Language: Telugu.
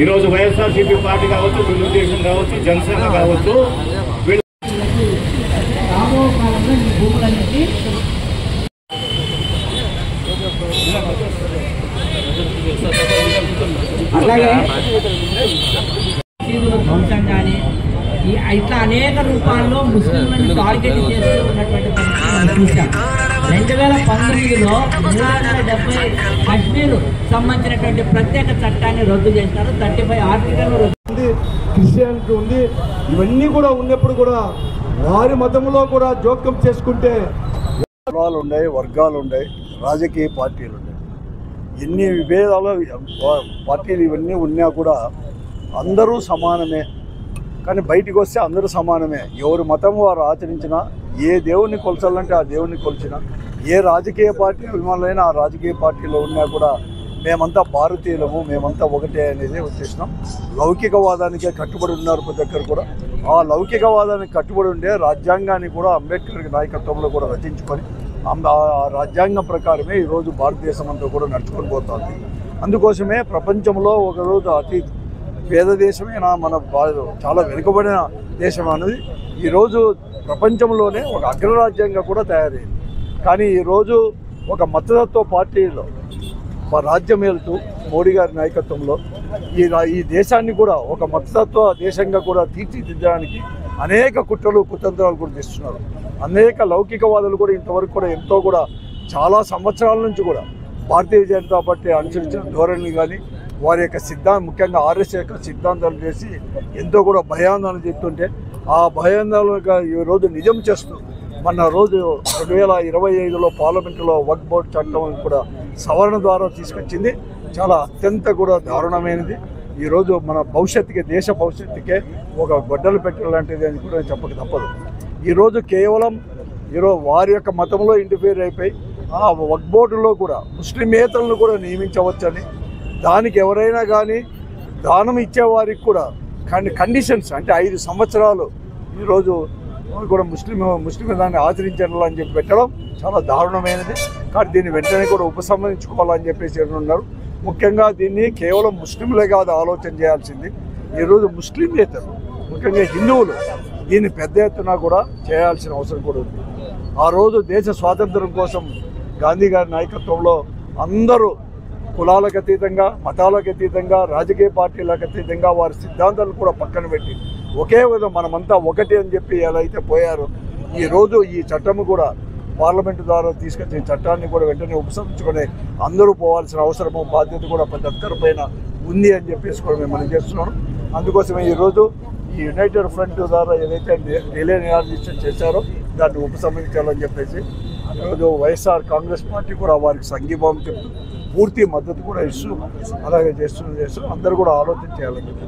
ఈరోజు వైఎస్ఆర్సీపీ పార్టీ కావచ్చు, తెలుగుదేశం కావచ్చు, జనసేన కావచ్చు, అలాగే ధ్వంసం కానీ ఇట్లా అనేక రూపాల్లో ముస్లింలను టార్గెట్ చేస్తూ ఉన్నటువంటి పరిస్థితి చూశాం. 2019లో 370 కశ్మీర్ సంబంధించినటువంటి ప్రత్యేక చట్టాన్ని రద్దు చేస్తారు. 35 ఆర్టికల్ క్రిస్టియానిటీ ఉంది. ఇవన్నీ కూడా ఉన్నప్పుడు కూడా వారి మతంలో కూడా జోక్యం చేసుకుంటే కులాలు ఉన్నాయి, వర్గాలు ఉన్నాయి, రాజకీయ పార్టీలు ఉన్నాయి. ఎన్ని విభేదాలు పార్టీలు ఇవన్నీ ఉన్నా కూడా అందరూ సమానమే. కానీ బయటికి వస్తే అందరూ సమానమే. ఎవరి మతం వారు ఆచరించినా, ఏ దేవుణ్ణి కొలచాలంటే ఆ దేవుణ్ణి కొలిచినా, ఏ రాజకీయ పార్టీ అభిమానులైనా ఆ రాజకీయ పార్టీలో ఉన్నా కూడా మేమంతా భారతీయులము, మేమంతా ఒకటే అనేది వచ్చేసినాం. లౌకికవాదానికే కట్టుబడి ఉన్నారు ప్రతి ఒక్కరు కూడా. ఆ లౌకికవాదానికి కట్టుబడి ఉండే రాజ్యాంగాన్ని కూడా అంబేద్కర్ నాయకత్వంలో కూడా రచించుకొని ఆ రాజ్యాంగం ప్రకారమే ఈరోజు భారతదేశం అంతా కూడా నడుచుకొని పోతుంది. అందుకోసమే ప్రపంచంలో ఒకరోజు అతి పేద దేశమైన మన చాలా వెనుకబడిన దేశం అనేది ఈరోజు ప్రపంచంలోనే ఒక అగ్రరాజ్యంగా కూడా తయారైంది. కానీ ఈరోజు ఒక మతతత్వ పార్టీలో రాజ్యం వెళ్తూ మోడీ గారి నాయకత్వంలో ఈ దేశాన్ని కూడా ఒక మతతత్వ దేశంగా కూడా తీర్చిదిద్దడానికి అనేక కుతంత్రాలు కూడా చేస్తున్నారు. అనేక లౌకికవాదులు కూడా ఇంతవరకు కూడా ఎంతో కూడా చాలా సంవత్సరాల నుంచి కూడా భారతీయ జనతా పార్టీ అనుసరించిన ధోరణి కానీ వారి యొక్క ముఖ్యంగా ఆర్ఎస్ యొక్క సిద్ధాంతాలు చేసి ఎంతో కూడా భయాందోళన చెప్తుంటే ఆ భయాందోళనగా ఈరోజు నిజం చేస్తూ మొన్న రోజు 2025లో పార్లమెంటులో వక్ఫ్ బోర్డు చట్టం కూడా సవరణ ద్వారా తీసుకొచ్చింది. చాలా అత్యంత కూడా దారుణమైనది. ఈరోజు మన భవిష్యత్తుకే, దేశ భవిష్యత్తుకే ఒక గొడ్డలు పెట్టాలంటిది అని కూడా చెప్పక తప్పదు. ఈరోజు కేవలం వారి యొక్క మతంలో ఇంటర్ఫియర్ అయిపోయి ఆ వక్ఫ్ బోర్డులో కూడా ముస్లిమేతరులను కూడా నియమించవచ్చని, దానికి ఎవరైనా కానీ దానం ఇచ్చేవారికి కూడా కండిషన్స్ అంటే 5 సంవత్సరాలు ఈరోజు కూడా ముస్లిం దాన్ని ఆచరించాలని చెప్పి పెట్టడం చాలా దారుణమైనది. కానీ దీన్ని వెంటనే కూడా ఉపసంహరించుకోవాలని చెప్పేసి ఉన్నారు. ముఖ్యంగా దీన్ని కేవలం ముస్లింలే కాదు ఆలోచన చేయాల్సింది. ఈరోజు ముస్లిమేతరులు ముఖ్యంగా హిందువులు దీన్ని పెద్ద ఎత్తున కూడా చేయాల్సిన అవసరం కూడా ఉంది. ఆ రోజు దేశ స్వాతంత్రం కోసం గాంధీ గారి నాయకత్వంలో అందరూ కులాలకు అతీతంగా, మతాలకు అతీతంగా, రాజకీయ పార్టీలకు అతీతంగా వారి సిద్ధాంతాలు కూడా పక్కన పెట్టి ఒకే విధంగా మనమంతా ఒకటి అని చెప్పి ఎలా అయితే పోయారో ఈరోజు ఈ చట్టము కూడా పార్లమెంటు ద్వారా తీసుకొచ్చిన చట్టాన్ని కూడా వెంటనే ఉపసంహరించుకొని అందరూ పోవాల్సిన అవసరము, బాధ్యత కూడా ప్రతి ఒక్కరి పైన ఉంది అని చెప్పేసి కూడా మేము మనం చేస్తున్నాం. అందుకోసమే ఈరోజు ఈ యునైటెడ్ ఫ్రంట్ ద్వారా ఏదైతే రిలే నిరాదీక్ష చేశారో దాన్ని ఉపసంహరించాలని చెప్పేసి ఈరోజు వైఎస్ఆర్ కాంగ్రెస్ పార్టీ కూడా వారికి సంఘీభావం చెప్తూ పూర్తి మద్దతు కూడా ఇస్తూ అలాగే చేస్తూ అందరూ కూడా ఆలోచన చేయాలని చెప్పి